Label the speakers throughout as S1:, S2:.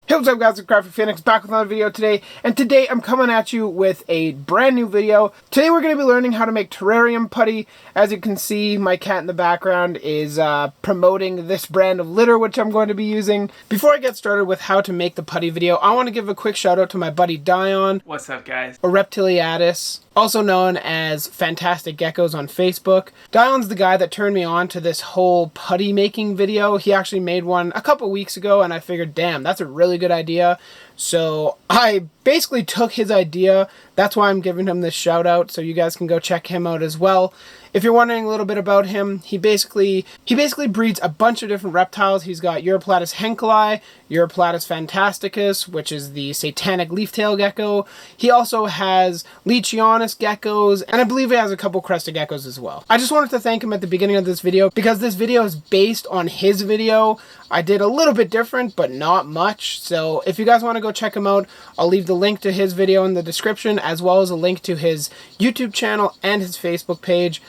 S1: Hey, what's up guys, it's Crafty Phoenix back with another video today, and today I'm coming at you with a brand new video. Today we're going to be learning how to make terrarium putty. As you can see, my cat in the background is promoting this brand of litter which I'm going to be using. Before I get started with how to make the putty video, I want to give a quick shout out to my buddy Dion.
S2: What's up guys?
S1: Or Reptiliatus, also known as Fantastic Geckos on Facebook. Dion's the guy that turned me on to this whole putty making video. He actually made one a couple weeks ago and I figured, damn, that's a really good idea. So I basically took his idea. That's why I'm giving him this shout out, so you guys can go check him out as well. If you're wondering a little bit about him, he basically breeds a bunch of different reptiles. He's got Europlatus henkeli, Europlatus fantasticus, which is the satanic leaf-tail gecko. He also has Leachianus geckos, and I believe he has a couple crested geckos as well. I just wanted to thank him at the beginning of this video because this video is based on his video. I did a little bit different, but not much. So if you guys want to go check him out, I'll leave the link to his video in the description, as well as a link to his YouTube channel and his Facebook page.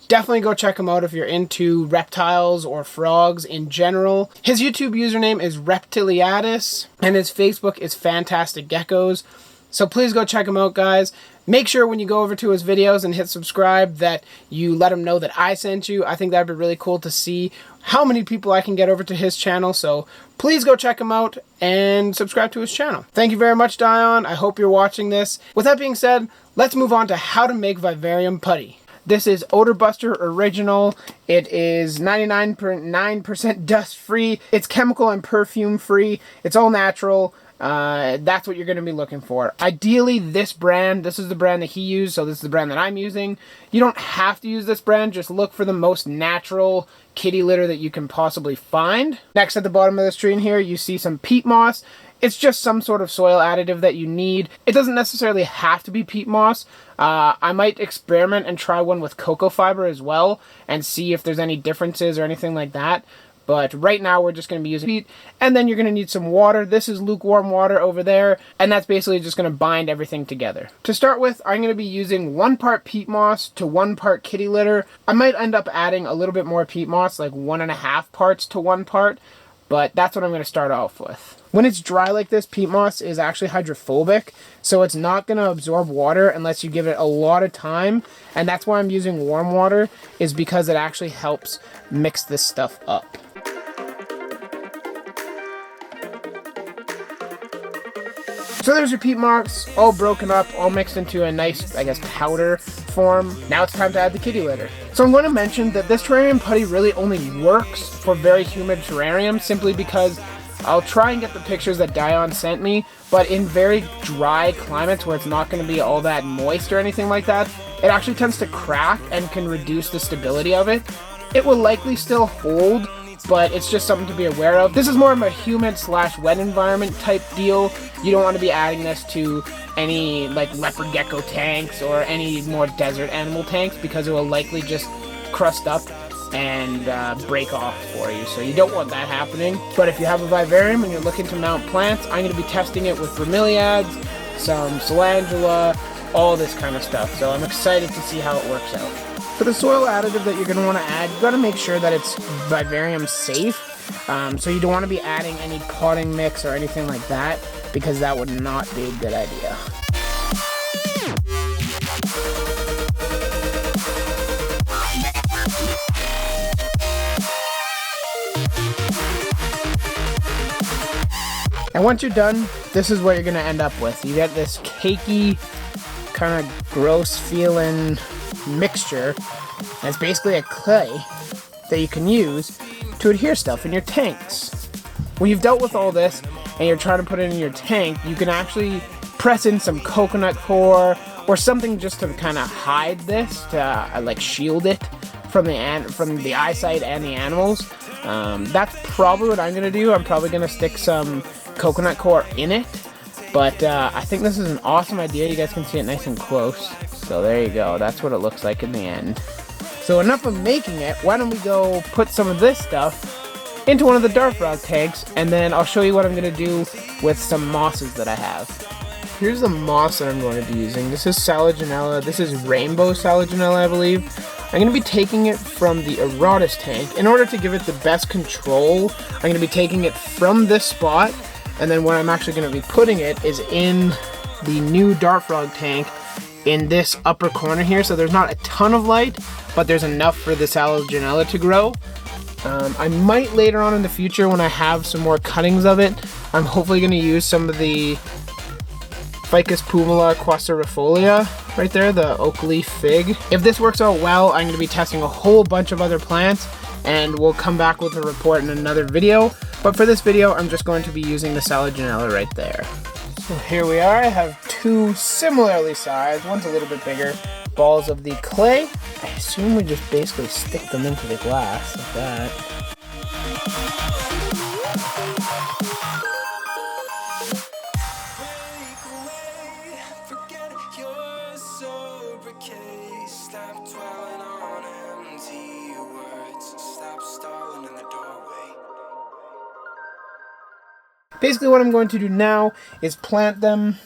S1: Definitely go check him out if you're into reptiles or frogs in general. His YouTube username is Reptiliatus, and his Facebook is Fantastic Geckos. So please go check him out, guys. Make sure when you go over to his videos and hit subscribe that you let him know that I sent you. I think that'd be really cool to see how many people I can get over to his channel. So please go check him out and subscribe to his channel. Thank you very much, Dion. I hope you're watching this. With that being said, let's move on to how to make Vivarium Putty. This is Odor Buster Original. It is 99.9% dust free. It's chemical and perfume free. It's all natural. That's what you're going to be looking for. Ideally, this is the brand that he used, so this is the brand that I'm using. You don't have to use this brand, just look for the most natural kitty litter that you can possibly find. Next, at the bottom of the screen here, you see some peat moss. It's just some sort of soil additive that you need. It doesn't necessarily have to be peat moss. I might experiment and try one with cocoa fiber as well and see if there's any differences or anything like that. But right now we're just going to be using peat, and then you're going to need some water. This is lukewarm water over there, and that's basically just going to bind everything together. To start with, I'm going to be using 1 part peat moss to 1 part kitty litter. I might end up adding a little bit more peat moss, like 1.5 parts to 1 part, but that's what I'm going to start off with. When it's dry like this, peat moss is actually hydrophobic, so it's not going to absorb water unless you give it a lot of time, and that's why I'm using warm water, is because it actually helps mix this stuff up. So there's your peat moss, all broken up, all mixed into a nice, I guess, powder form. Now it's time to add the kitty litter. So I'm going to mention that this terrarium putty really only works for very humid terrariums, simply because I'll try and get the pictures that Dion sent me, but in very dry climates where it's not going to be all that moist or anything like that, it actually tends to crack and can reduce the stability of it. It will likely still hold, but it's just something to be aware of. This is more of a humid/wet environment type deal. You don't want to be adding this to any like leopard gecko tanks or any more desert animal tanks, because it will likely just crust up and break off for you, so you don't want that happening. But if you have a vivarium and you're looking to mount plants, I'm going to be testing it with bromeliads, some calendula, all this kind of stuff, so I'm excited to see how it works out. For the soil additive that you're going to want to add, you've got to make sure that it's vivarium safe, so you don't want to be adding any potting mix or anything like that, because that would not be a good idea. And once you're done, this is what you're going to end up with. You get this cakey, kind of gross feeling mixture. And it's basically a clay that you can use to adhere stuff in your tanks. When you've dealt with all this and you're trying to put it in your tank, you can actually press in some coconut coir or something just to kind of hide this, to like shield it from the eyesight and the animals. That's probably what I'm going to do. I'm probably going to stick some coconut coir in it, but I think this is an awesome idea. You guys can see it nice and close, so there you go. That's what it looks like in the end. So enough of making it. Why don't we go put some of this stuff into one of the dart frog tanks, and then I'll show you what I'm going to do with some mosses that I have. Here's the moss that I'm going to be using. This is Salaginella. This is rainbow Salaginella, I believe. I'm going to be taking it from the Erotis tank. In order to give it the best control, I'm going to be taking it from this spot And then where I'm actually going to be putting it is in the new dart frog tank in this upper corner here. So there's not a ton of light, but there's enough for the Salaginella to grow. I might later on in the future, when I have some more cuttings of it, I'm hopefully going to use some of the Ficus pumila quaestorifolia right there, the oak leaf fig. If this works out well, I'm going to be testing a whole bunch of other plants, and we'll come back with a report in another video. But for this video, I'm just going to be using the Salaginella right there. So here we are. I have two similarly sized, one's a little bit bigger, balls of the clay. I assume we just basically stick them into the glass like that. Basically what I'm going to do now is plant them.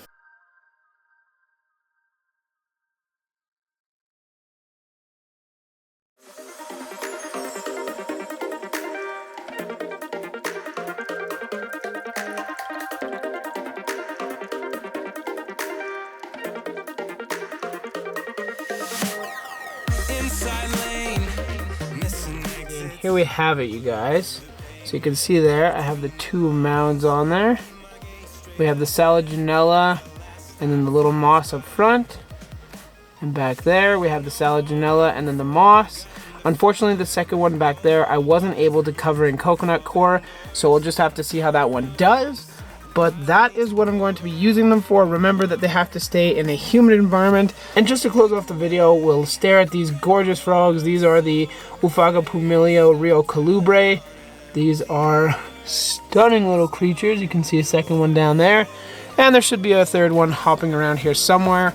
S1: Here we have it, you guys. So you can see there, I have the two mounds on there. We have the Salaginella and then the little moss up front. And back there, we have the Salaginella and then the moss. Unfortunately, the second one back there, I wasn't able to cover in coconut coir, so we'll just have to see how that one does. But that is what I'm going to be using them for. Remember that they have to stay in a humid environment. And just to close off the video, we'll stare at these gorgeous frogs. These are the Ufaga pumilio rio colubre. These are stunning little creatures. You can see a second one down there. And there should be a third one hopping around here somewhere.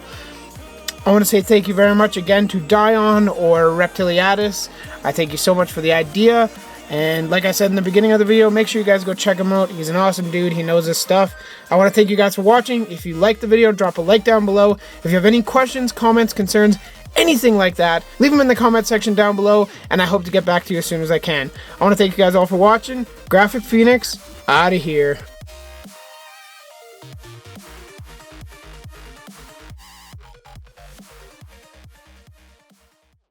S1: I want to say thank you very much again to Dion or Reptiliatus. I thank you so much for the idea. And like I said in the beginning of the video, make sure you guys go check him out. He's an awesome dude. He knows his stuff. I want to thank you guys for watching. If you liked the video, drop a like down below. If you have any questions, comments, concerns, anything like that, leave them in the comment section down below, and I hope to get back to you as soon as I can. I want to thank you guys all for watching. Graphic Phoenix, out of here.